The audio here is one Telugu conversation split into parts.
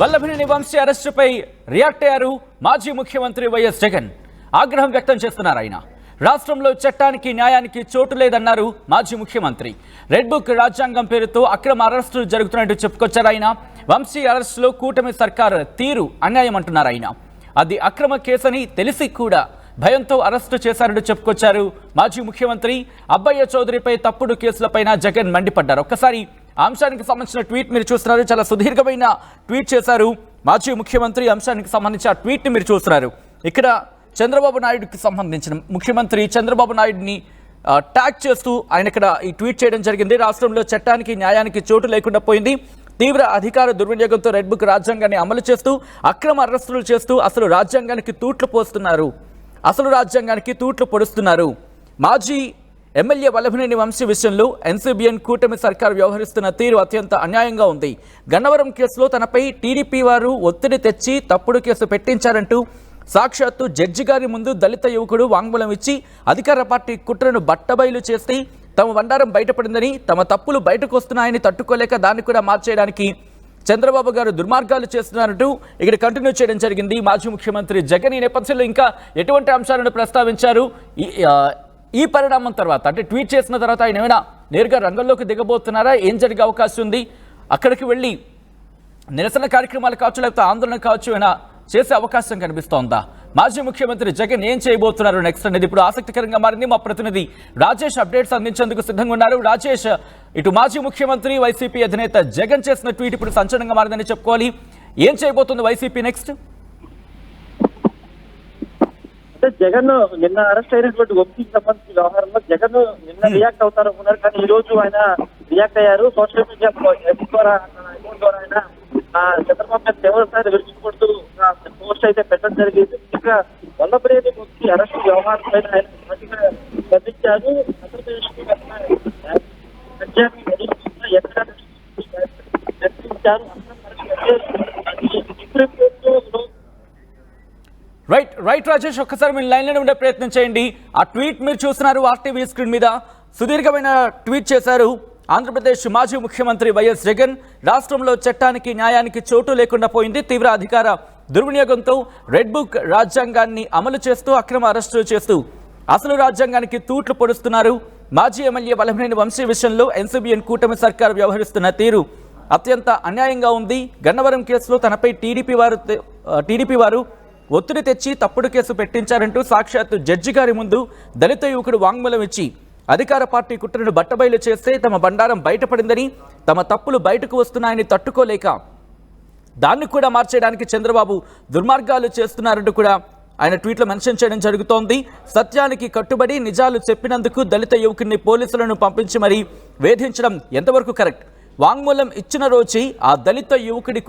వల్లభనేని వంశీ అరెస్టుపై రియాక్ట్ అయ్యారు మాజీ ముఖ్యమంత్రి వైఎస్ జగన్. ఆగ్రహం వ్యక్తం చేస్తున్నారు ఆయన. రాష్ట్రంలో చట్టానికి న్యాయానికి చోటు లేదన్నారు మాజీ ముఖ్యమంత్రి. రెడ్ బుక్ రాజ్యాంగం పేరుతో అక్రమ అరెస్టులు జరుగుతున్నట్టు చెప్పుకొచ్చారు ఆయన. వంశీ అరెస్టులో కూటమి సర్కార్ తీరు అన్యాయం అంటున్నారు ఆయన. అది అక్రమ కేసని తెలిసి కూడా భయంతో అరెస్టు చేశారంటూ చెప్పుకొచ్చారు మాజీ ముఖ్యమంత్రి. అబ్బయ్య చౌదరిపై తప్పుడు కేసులపైన జగన్ మండిపడ్డారు. ఒక్కసారి అంశానికి సంబంధించిన ట్వీట్ మీరు చూస్తున్నారు. చాలా సుదీర్ఘమైన ట్వీట్ చేశారు మాజీ ముఖ్యమంత్రి. అంశానికి సంబంధించిన ట్వీట్ ని మీరు చూస్తున్నారు. ఇక్కడ చంద్రబాబు నాయుడుకి సంబంధించిన ముఖ్యమంత్రి చంద్రబాబు నాయుడిని ట్యాగ్ చేస్తూ ఆయన ఇక్కడ ఈ ట్వీట్ చేయడం జరిగింది. రాష్ట్రంలో చట్టానికి న్యాయానికి చోటు లేకుండా పోయింది. తీవ్ర అధికార దుర్వినియోగంతో రెడ్ బుక్ రాజ్యాంగాన్ని అమలు చేస్తూ అక్రమ అరెస్టులు చేస్తూ అసలు రాజ్యాంగానికి తూట్లు పొడుస్తున్నారు. మాజీ ఎమ్మెల్యే వల్లభనేని వంశీ విషయంలో ఎన్సీబీఎన్ కూటమి సర్కారు వ్యవహరిస్తున్న తీరు అత్యంత అన్యాయంగా ఉంది. గన్నవరం కేసులో తనపై టీడీపీ వారు ఒత్తిడి తెచ్చి తప్పుడు కేసు పెట్టించారంటూ సాక్షాత్తు జడ్జి గారి ముందు దళిత యువకుడు వాంగ్మూలం ఇచ్చి అధికార పార్టీ కుట్రను బట్టబయలు చేసి తమ బండారం బయటపడిందని, తమ తప్పులు బయటకు వస్తున్నాయని తట్టుకోలేక దాన్ని కూడా మార్చేయడానికి చంద్రబాబు గారు దుర్మార్గాలు చేస్తున్నారంటూ ఇక్కడ కంటిన్యూ చేయడం జరిగింది మాజీ ముఖ్యమంత్రి జగన్. ఈ నేపథ్యంలో ఇంకా ఎటువంటి అంశాలను ప్రస్తావించారు? ఈ పరిణామం తర్వాత అంటే ట్వీట్ చేసిన తర్వాత ఆయన ఏమైనా నేరుగా రంగంలోకి దిగబోతున్నారా? ఏం జరిగే అవకాశం ఉంది? అక్కడికి వెళ్ళి నిరసన కార్యక్రమాలు కావచ్చు, లేకపోతే ఆందోళన కావచ్చు ఏమైనా చేసే అవకాశం కనిపిస్తోందా? మాజీ ముఖ్యమంత్రి జగన్ ఏం చేయబోతున్నారు నెక్స్ట్ అనేది ఇప్పుడు ఆసక్తికరంగా మారింది. మా ప్రతినిధి రాజేష్ అప్డేట్స్ అందించేందుకు సిద్ధంగా ఉన్నారు. రాజేష్, ఇటు మాజీ ముఖ్యమంత్రి వైసీపీ అధినేత జగన్ చేసిన ట్వీట్ ఇప్పుడు సంచలనంగా మారిందని చెప్పుకోవాలి. ఏం చేయబోతుంది వైసీపీ నెక్స్ట్? అంటే జగన్ నిన్న అరెస్ట్ అయినటువంటి వంశీకి సంబంధించిన వ్యవహారంలో జగన్ నిన్న రియాక్ట్ అవుతారనుకున్నారు, కానీ ఈ రోజు ఆయన రియాక్ట్ అయ్యారు. సోషల్ మీడియా అకౌంట్ ద్వారా ఆయన చంద్రబాబు నాయుడు తీవ్రస్థాయిలో విరుచుకుపడుతూ పోస్ట్ అయితే పెట్టడం జరిగింది. ఇంకా వల్లభనేని వంశీ అరెస్ట్ వ్యవహారం పైన ఆయన గట్టిగా స్పందించారు. ఆంధ్రప్రదేశ్ రైట్ రాజేష్, ఒక్కసారి మీరు లైన్లో ఉండే ప్రయత్నం చేయండి. ఆ ట్వీట్ మీరు చూస్తున్నారు ఆర్టీవీ స్క్రీన్ మీద. సుదీర్ఘమైన ట్వీట్ చేశారు ఆంధ్రప్రదేశ్ మాజీ ముఖ్యమంత్రి వైఎస్ జగన్. రాష్ట్రంలో చట్టానికి న్యాయానికి చోటు లేకుండా పోయింది. తీవ్ర అధికార దుర్వినియోగంతో రెడ్ బుక్ రాజ్యాంగాన్ని అమలు చేస్తూ అక్రమ అరెస్టులు చేస్తూ అసలు రాజ్యాంగానికి తూట్లు పొడుస్తున్నారు. మాజీ ఎమ్మెల్యే వల్లభనేని వంశీ విషయంలో ఎన్సీబీఎన్ కూటమి సర్కారు వ్యవహరిస్తున్న తీరు అత్యంత అన్యాయంగా ఉంది. గన్నవరం కేసులో తనపై టీడీపీ వారు ఒత్తిడి తెచ్చి తప్పుడు కేసు పెట్టించారంటూ సాక్షాత్తు జడ్జి గారి ముందు దళిత యువకుడు వాంగ్మూలం ఇచ్చి అధికార పార్టీ కుట్రను బట్టబయలు చేస్తే తమ బండారం బయటపడిందని, తమ తప్పులు బయటకు వస్తున్నాయని తట్టుకోలేక దాన్ని కూడా మార్చేయడానికి చంద్రబాబు దుర్మార్గాలు చేస్తున్నారంటూ కూడా ఆయన ట్వీట్లో మెన్షన్ చేయడం జరుగుతోంది. సత్యానికి కట్టుబడి నిజాలు చెప్పినందుకు దళిత యువకుడిని పోలీసులను పంపించి మరీ వేధించడం ఎంతవరకు కరెక్ట్? వాంగ్మూలం ఇచ్చిన రోజు ఆ దళిత యువకుడి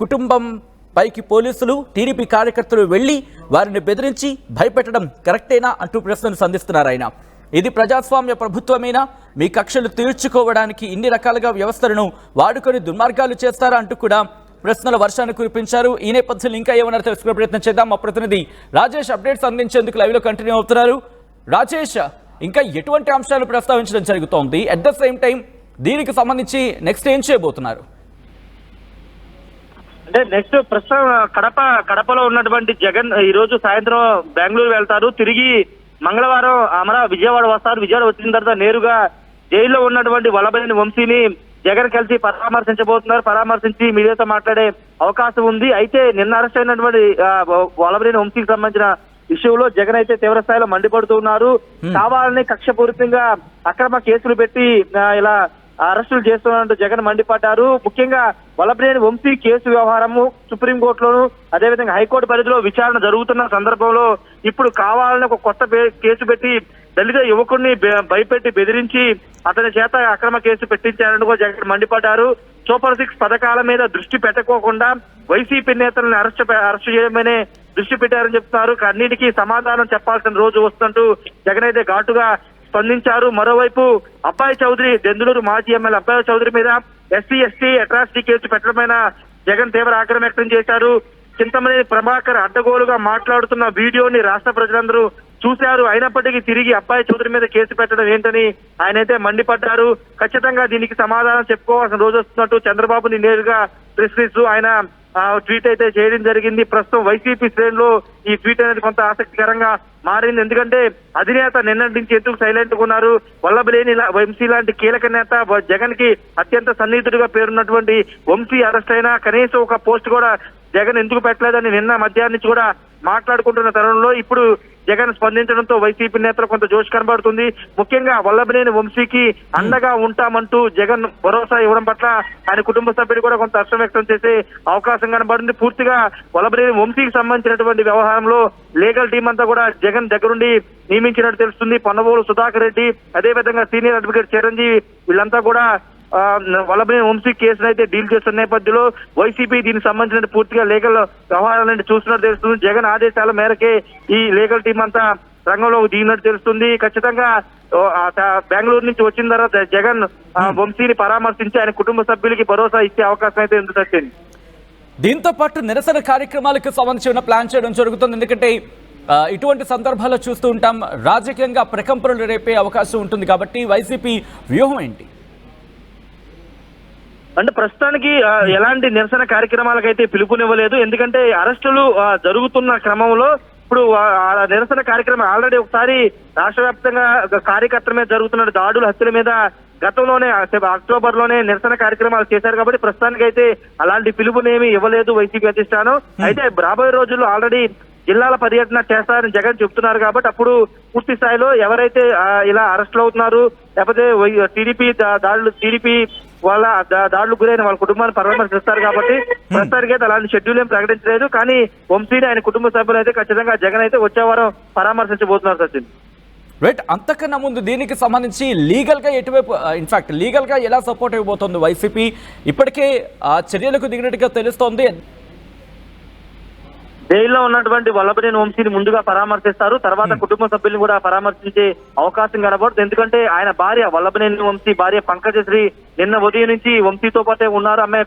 కుటుంబంపైకి పోలీసులు టీడీపీ కార్యకర్తలు వెళ్లి వారిని బెదిరించి భయపెట్టడం కరెక్టేనా అంటూ ప్రశ్నలు సంధిస్తున్నారు ఆయన. ఇది ప్రజాస్వామ్య ప్రభుత్వమేనా? మీ కక్షలు తీర్చుకోవడానికి ఇన్ని రకాలుగా వ్యవస్థలను వాడుకొని దుర్మార్గాలు చేస్తారా అంటూ కూడా ప్రశ్నల వర్షాన్ని కురిపించారు. ఈ నేపథ్యంలో ఇంకా ఏమన్నా తెలుసుకునే ప్రయత్నం చేద్దాం. మా ప్రతినిధి రాజేష్ అప్డేట్స్ అందించేందుకు లైవ్లో కంటిన్యూ అవుతున్నారు. రాజేష్, ఇంకా ఎటువంటి అంశాలు ప్రస్తావించడం జరుగుతోంది? అట్ ద సేమ్ టైం దీనికి సంబంధించి నెక్స్ట్ ఏం చేయబోతున్నారు? అంటే నెక్స్ట్ ప్రస్తుతం కడపలో ఉన్నటువంటి జగన్ ఈ రోజు సాయంత్రం బెంగళూరు వెళ్తారు. తిరిగి మంగళవారం విజయవాడ వస్తారు. విజయవాడ వచ్చిన తర్వాత నేరుగా జైల్లో ఉన్నటువంటి వల్లభనేని వంశీని జగన్ కలిసి పరామర్శించి మీడియాతో మాట్లాడే అవకాశం ఉంది. అయితే నిన్న అరెస్ట్ అయినటువంటి వల్లభనేని వంశీకి సంబంధించిన విషయంలో జగన్ అయితే తీవ్ర స్థాయిలో మండిపడుతున్నారు. కావాలని కక్షపూరితంగా అక్రమ కేసులు పెట్టి ఇలా అరెస్టులు చేస్తున్నట్టు జగన్ మండిపడ్డారు. ముఖ్యంగా వల్లభనేని వంశీ కేసు వ్యవహారము సుప్రీంకోర్టులోను అదేవిధంగా హైకోర్టు పరిధిలో విచారణ జరుగుతున్న సందర్భంలో ఇప్పుడు కావాలని ఒక కొత్త కేసు పెట్టి దళిత యువకుడిని భయపెట్టి బెదిరించి అతని చేత అక్రమ కేసు పెట్టించారని కూడా జగన్ మండిపడ్డారు. సూపర్ 6 పథకాల మీద దృష్టి పెట్టకోకుండా వైసీపీ నేతలను అరెస్ట్ చేయడమనే దృష్టి పెట్టారని చెప్తున్నారు. అన్నిటికీ సమాధానం చెప్పాల్సిన రోజు వస్తుంటూ జగన్ అయితే ఘాటుగా స్పందించారు. మరోవైపు అబ్బాయి చౌదరి, దెందులూరు మాజీ ఎమ్మెల్యే అబ్బాయి చౌదరి మీద ఎస్సీ అట్రాసిటీ కేసు పెట్టడమైన జగన్ తీవ్ర ఆగ్రహం వ్యక్తం చేశారు. చింతమనేని ప్రభాకర్ అడ్డగోలుగా మాట్లాడుతున్న వీడియోని రాష్ట్ర ప్రజలందరూ చూశారు. అయినప్పటికీ తిరిగి అబ్బాయి చౌదరి మీద కేసు పెట్టడం ఏంటని ఆయన అయితే మండిపడ్డారు. ఖచ్చితంగా దీనికి సమాధానం చెప్పుకోవాల్సిన రోజు వస్తున్నట్టు చంద్రబాబుని నేరుగా ప్రశ్నిస్తూ ఆయన ట్వీట్ అయితే చేయడం జరిగింది. ప్రస్తుతం వైసీపీ శ్రేణిలో ఈ ట్వీట్ అనేది కొంత ఆసక్తికరంగా మారింది. ఎందుకంటే అధినేత నిన్నటి నుంచి ఎందుకు సైలెంట్ గా ఉన్నారు? వల్లభనేని వంశీ లాంటి కీలక నేత, జగన్ కి అత్యంత సన్నిహితుడిగా పేరున్నటువంటి వంశీ అరెస్ట్ అయినా కనీసం ఒక పోస్ట్ కూడా జగన్ ఎందుకు పెట్టలేదని నిన్న మధ్యాహ్నం నుంచి కూడా మాట్లాడుకుంటున్న తరుణంలో ఇప్పుడు జగన్ స్పందించడంతో వైసీపీ నేతలు కొంత జోష్ కనబడుతుంది. ముఖ్యంగా వల్లభనేని వంశీకి అండగా ఉంటామంటూ జగన్ భరోసా ఇవ్వడం పట్ల ఆయన కుటుంబ సభ్యులు కూడా కొంత హర్షం వ్యక్తం చేసే అవకాశం కనబడింది. పూర్తిగా వల్లభనేని వంశీకి సంబంధించినటువంటి వ్యవహారంలో లీగల్ టీం అంతా కూడా జగన్ దగ్గరుండి నియమించినట్టు తెలుస్తుంది. పొన్నవోలు సుధాకర్ రెడ్డి, అదేవిధంగా సీనియర్ అడ్వకేట్ చిరంజీవి వీళ్ళంతా కూడా వల్లభనేని వంశీ కేసును అయితే డీల్ చేస్తున్న నేపథ్యంలో వైసీపీ దీనికి సంబంధించిన పూర్తిగా లీగల్ వ్యవహారాలను చూస్తున్నట్టు తెలుస్తుంది. జగన్ ఆదేశాల మేరకే ఈ లీగల్ టీం అంతా రంగంలో దిగినట్టు తెలుస్తుంది. ఖచ్చితంగా బెంగళూరు నుంచి వచ్చిన తర్వాత జగన్ వంశీని పరామర్శించి ఆయన కుటుంబ సభ్యులకి భరోసా ఇచ్చే అవకాశం అయితే ఎందుకు వచ్చింది. దీంతో పాటు నిరసన కార్యక్రమాలకు సంబంధించిన ప్లాన్ చేయడం జరుగుతుంది. ఎందుకంటే ఇటువంటి సందర్భాల్లో చూస్తూ ఉంటాం, రాజకీయంగా ప్రకంపనలు రేపే అవకాశం ఉంటుంది. కాబట్టి వైసీపీ వ్యూహం ఏంటి? అంటే ప్రస్తుతానికి ఎలాంటి నిరసన కార్యక్రమాలకైతే పిలుపునివ్వలేదు. ఎందుకంటే అరెస్టులు జరుగుతున్న క్రమంలో ఇప్పుడు నిరసన కార్యక్రమం ఆల్రెడీ ఒకసారి రాష్ట్ర వ్యాప్తంగా కార్యకర్తల మీద జరుగుతున్న దాడుల హత్యల మీద గతంలోనే అక్టోబర్ లోనే నిరసన కార్యక్రమాలు చేశారు. కాబట్టి ప్రస్తుతానికి అయితే అలాంటి పిలుపునేమి ఇవ్వలేదు వైసీపీ అధిష్టానం. అయితే రాబోయే రోజుల్లో ఆల్రెడీ జిల్లాల పర్యటన చేస్తారని జగన్ చెప్తున్నారు. కాబట్టి అప్పుడు పూర్తి స్థాయిలో ఎవరైతే ఇలా అరెస్టులు అవుతున్నారు, లేకపోతే టీడీపీ వాళ్ళ దాడులకు గురైన వాళ్ళ కుటుంబాన్ని పరామర్శిస్తారు. కాబట్టి ప్రస్తుతానికి అయితే అలాంటి షెడ్యూల్ ఏం ప్రకటించలేదు. కానీ వంశీని ఆయన కుటుంబ సభ్యులు అయితే ఖచ్చితంగా జగన్ అయితే వచ్చే వారం పరామర్శించబోతున్నారు. సచిన్ రైట్, అంతకన్నా ముందు దీనికి సంబంధించి లీగల్ గా ఎటువైపు, ఇన్ఫాక్ట్ లీగల్ గా ఎలా సపోర్ట్ ఇవ్వబోతోంది వైసీపీ? ఇప్పటికే ఆ చర్యలకు దిగినట్టుగా తెలుస్తోంది. జైల్లో ఉన్నటువంటి వల్లభనేని వంశీని ముందుగా పరామర్శిస్తారు. తర్వాత కుటుంబ సభ్యులను కూడా పరామర్శించే అవకాశం కనబడుతుంది. ఎందుకంటే ఆయన భార్య వల్లభనేని వంశీ భార్య పంకజశ్రీ నిన్న ఉదయం నుంచి వంశీతో పాటే ఉన్నారు. ఆమె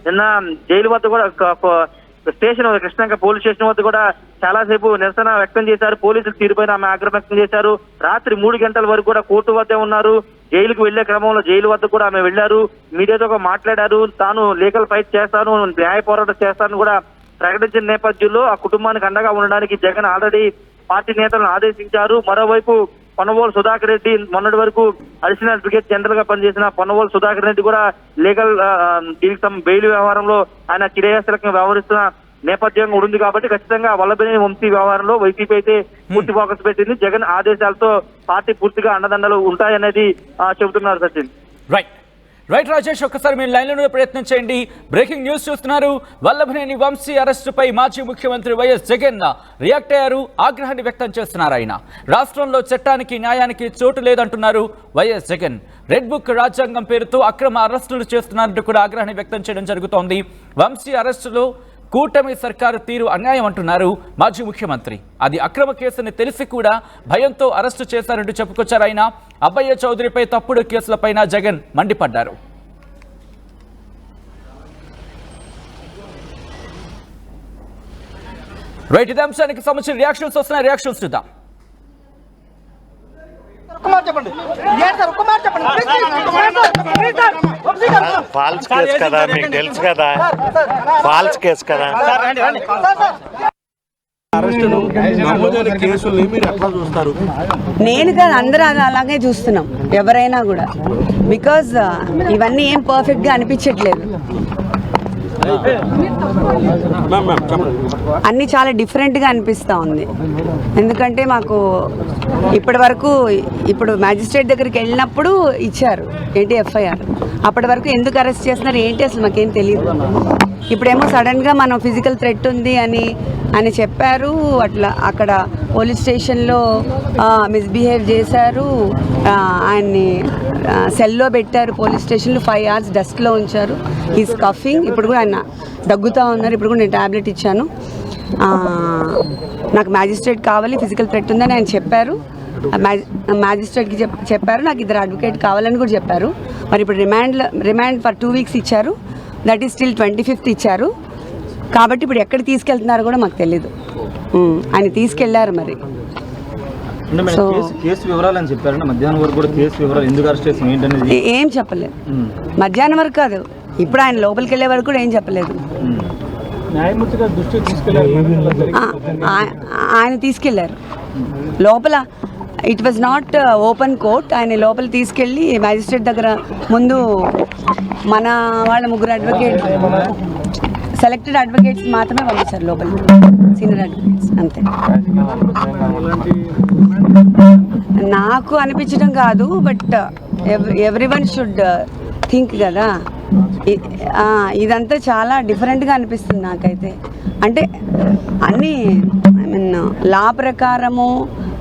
నిన్న జైలు వద్ద కూడా స్టేషన్ కృష్ణంక పోలీస్ స్టేషన్ వద్ద కూడా చాలా సేపు నిరసన వ్యక్తం చేశారు. పోలీసులు తీరుపైన ఆమె ఆగ్రహం వ్యక్తం చేశారు. రాత్రి 3 గంటల వరకు కూడా కోర్టు వద్దే ఉన్నారు. జైలుకు వెళ్లే క్రమంలో జైలు వద్ద కూడా ఆమె వెళ్లారు. మీడియాతో మాట్లాడారు. తాను లీగల్ ఫైట్ చేస్తాను, న్యాయ పోరాటం చేస్తాను కూడా ప్రకటించిన నేపథ్యంలో ఆ కుటుంబానికి అండగా ఉండడానికి జగన్ ఆల్రెడీ పార్టీ నేతలను ఆదేశించారు. మరోవైపు పొన్నవోలు సుధాకర్ రెడ్డి మొన్నటి వరకు అడిషనల్ అడ్వకేట్ జనరల్ గా పనిచేసిన పొన్నవోలు సుధాకర్ రెడ్డి కూడా లీగల్ బెయిల్ వ్యవహారంలో ఆయన క్రియాశీలకంగా వ్యవహరిస్తున్న నేపథ్యంగా ఉంది. కాబట్టి ఖచ్చితంగా వల్లభనేని వంశీ వ్యవహారంలో వైసీపీ అయితే పూర్తి ఫోకస్ పెట్టింది. జగన్ ఆదేశాలతో పార్టీ పూర్తిగా అండదండలు ఉంటాయనేది చెబుతున్నారు. సచిన్ రైట్ రాజేష్, ఒక్కసారి మీరు లైన్లో ప్రయత్నం చేయండి. బ్రేకింగ్ న్యూస్ చూస్తున్నారు. వల్లభనేని వంశీ అరెస్టుపై మాజీ ముఖ్యమంత్రి వైఎస్ జగన్ రియాక్ట్ అయ్యారు. ఆగ్రహాన్ని వ్యక్తం చేస్తున్నారు. ఆయన రాష్ట్రంలో చట్టానికి న్యాయానికి చోటు లేదంటున్నారు వైఎస్ జగన్. రెడ్ బుక్ రాజ్యాంగం పేరుతో అక్రమ అరెస్టులు చేస్తున్నారంటూ కూడా ఆగ్రహాన్ని వ్యక్తం చేయడం జరుగుతోంది. వంశీ అరెస్టులో కూటమి సర్కారు తీరు అన్యాయం అంటున్నారు మాజీ ముఖ్యమంత్రి. అది అక్రమ కేసుని తెలిసి కూడా భయంతో అరెస్టు చేశారంటూ చెప్పుకొచ్చారు ఆయన. అబ్బయ్య చౌదరిపై తప్పుడు కేసులపైన జగన్ మండిపడ్డారు. రైట్, ఇదే అంశానికి సంబంధించిన రియాక్షన్స్ వస్తున్నాయి. రియాక్షన్స్ చూద్దాం. ఫాల్స్ కేసు కదా, మీకు తెలుసు కదా, ఫాల్స్ కేసు కదా. నేను కాదు, అందరూ అలాగే చూస్తున్నాం, ఎవరైనా కూడా. బికాజ్ ఇవన్నీ ఏం పర్ఫెక్ట్ గా అనిపించట్లేదు. అన్నీ చాలా డిఫరెంట్గా అనిపిస్తూ ఉంది. ఎందుకంటే మాకు ఇప్పటి వరకు ఇప్పుడు మ్యాజిస్ట్రేట్ దగ్గరికి వెళ్ళినప్పుడు ఇచ్చారు ఏంటి ఎఫ్ఐఆర్. అప్పటి వరకు ఎందుకు అరెస్ట్ చేస్తున్నారు ఏంటి అసలు మాకేం తెలియదు. ఇప్పుడేమో సడన్గా మనం ఫిజికల్ థ్రెట్ ఉంది అని చెప్పారు. అట్లా అక్కడ పోలీస్ స్టేషన్లో మిస్బిహేవ్ చేశారు. ఆయన్ని సెల్లో పెట్టారు పోలీస్ స్టేషన్లో 5 hours డస్ట్లో ఉంచారు. Is cuffing. ఇప్పుడు కూడా ఆయన దగ్గుతూ ఉన్నారు. ఇప్పుడు కూడా నేను ట్యాబ్లెట్ ఇచ్చాను. నాకు మ్యాజిస్ట్రేట్ కావాలి, ఫిజికల్ థ్రెట్ ఉందని ఆయన చెప్పారు. మ్యాజిస్ట్రేట్కి చెప్పారు. నాకు 2 అడ్వకేట్ కావాలని కూడా చెప్పారు. మరి ఇప్పుడు రిమాండ్ ఫర్ 2 weeks ఇచ్చారు. దట్ ఈస్ స్టిల్ 25th ఇచ్చారు. కాబట్టి ఇప్పుడు ఎక్కడ తీసుకెళ్తున్నారో కూడా మాకు తెలీదు. ఆయన తీసుకెళ్లారు. మరి అంటే మేడం కేసు వివరాలు అని చెప్పారంటే మధ్యాహ్నం వరకు కూడా కేసు వివరాలు ఎందుకు అరెస్ట్ చేస్తాం ఏంటనేది ఏం చెప్పలేదు. మధ్యాహ్నం వరకు కాదు, ఇప్పుడు ఆయన లోపలికి వెళ్ళే వరకు కూడా ఏం చెప్పలేదు. న్యాయమూర్తి గారు దృష్టికి తీసుకెళ్లారు, ఆయన తీసుకెళ్లారు లోపల. It was not open court. ఆయన లోపల తీసుకెళ్ళి మ్యాజిస్ట్రేట్ దగ్గర ముందు మన వాళ్ళ ముగ్గురు అడ్వకేట్, సెలెక్టెడ్ అడ్వకేట్స్ మాత్రమే పంపించారు లోపలికి, సీనియర్ అడ్వకేట్స్ అంతే. నాకు అనిపించడం కాదు, బట్ ఎవ్రీవన్ షుడ్ థింక్ కదా. ఇదంతా చాలా డిఫరెంట్గా అనిపిస్తుంది నాకైతే. అంటే అన్నీ ఐ మీన్ లా ప్రకారము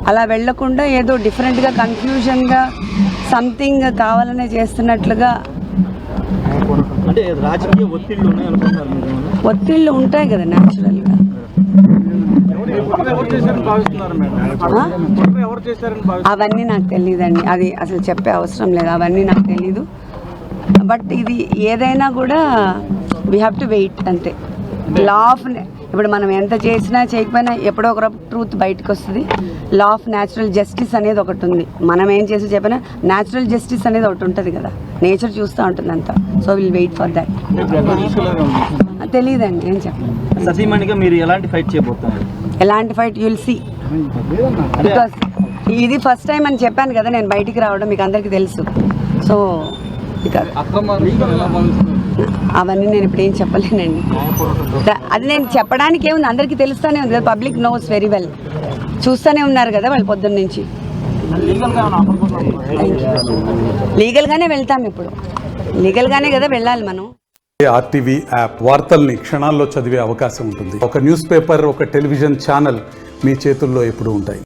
అలా వెళ్లకుండా ఏదో డిఫరెంట్గా కన్ఫ్యూజన్గా సంథింగ్ కావాలనే చేస్తున్నట్లుగా. అంటే రాజకీయ ఒత్తిళ్లు ఉన్నాయనుకుంటున్నారు మీరు? ఒత్తిళ్ళు ఉంటాయి కదా న్యాచురల్గా. అవన్నీ నాకు తెలియదండి, అది అసలు చెప్పే అవసరం లేదు, అవన్నీ నాకు తెలీదు. బట్ ఇది ఏదైనా కూడా వీ హ్యావ్ టు వెయిట్ అంతే. లా ఆఫ్, ఇప్పుడు మనం ఎంత చేసినా చేయకపోయినా ఎప్పుడో ఒక ట్రూత్ బయటకు వస్తుంది. లా ఆఫ్ న్యాచురల్ జస్టిస్ అనేది ఒకటి ఉంది. మనం ఏం చేసి చెప్పినా న్యాచురల్ జస్టిస్ అనేది ఒకటి ఉంటుంది కదా, నేచర్ చూస్తూ ఉంటుంది అంతా. So will wait for that. తెలియదండి, ఏం చెప్పండి. సతీమణిగా మీరు ఎలాంటి ఫైట్ చేయబోతున్నారు? ఎలాంటి ఫైట్ యుల్ సీ. బికాస్ ఇది ఫస్ట్ టైం అని చెప్పాను కదా నేను బయటికి రావడం, మీకు అందరికీ తెలుసు. సో ఇక అవన్నీ నేను ఇప్పుడు ఏం చెప్పలేనండి. అది నేను చెప్పడానికి ఏముంది, అందరికీ తెలుస్తూనే ఉంది కదా, పబ్లిక్ నోస్ వెరీ వెల్. చూస్తూనే ఉన్నారు కదా వాళ్ళు పొద్దున్న నుంచి. లీగల్గానే వెళ్తాం, ఇప్పుడు లీగల్గానే కదా వెళ్ళాలి మనం. ఆర్టీవీ యాప్ వార్తల్ని క్షణాల్లో చదివే అవకాశం ఉంటుంది. ఒక న్యూస్ పేపర్, ఒక టెలివిజన్ ఛానల్ మీ చేతుల్లో ఎప్పుడూ ఉంటాయి.